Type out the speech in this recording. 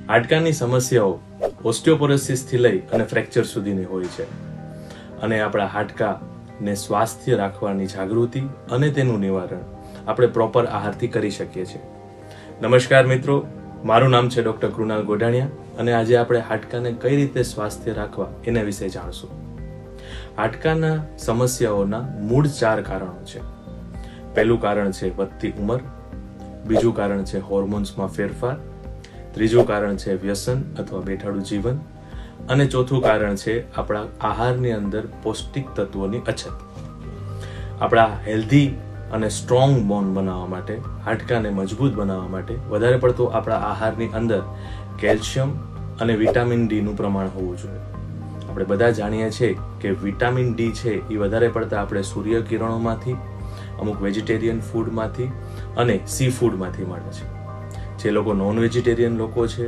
હાડકાની સમસ્યાઓ ઓસ્ટિયોપોરોસિસથી લઈ અને ફ્રેક્ચર સુધીની હોય છે અને આપણા હાડકાને સ્વાસ્થ્ય રાખવાની જાગૃતિ અને તેનું નિવારણ આપણે પ્રોપર આહારથી કરી શકીએ છીએ. નમસ્કાર મિત્રો, મારું નામ છે ડૉક્ટર કૃણાલ ગોઢાણીયા અને આજે આપણે હાડકાને કઈ રીતે સ્વાસ્થ્ય રાખવા એના વિશે જાણશું. હાડકાના સમસ્યાઓના મૂળ 4 કારણો છે. પહેલું કારણ છે વધતી ઉંમર, બીજું કારણ છે હોર્મોન્સમાં ફેરફાર, ત્રીજું કારણ છે વ્યસન અથવા બેઠાડું જીવન અને ચોથું કારણ છે આપણા આહારની અંદર પૌષ્ટિક તત્વોની અછત. આપણા હેલ્ધી અને સ્ટ્રોંગ બોન બનાવવા માટે, હાડકાને મજબૂત બનાવવા માટે વધારે પડતો આપણા આહારની અંદર કેલ્શિયમ અને વિટામિન ડીનું પ્રમાણ હોવું જોઈએ. આપણે બધા જાણીએ છીએ કે વિટામિન ડી છે એ વધારે પડતા આપણે સૂર્યકિરણોમાંથી, અમુક વેજીટેરિયન ફૂડમાંથી અને સી ફૂડમાંથી મળે છે. જે લોકો નોન વેજીટેરિયન લોકો છે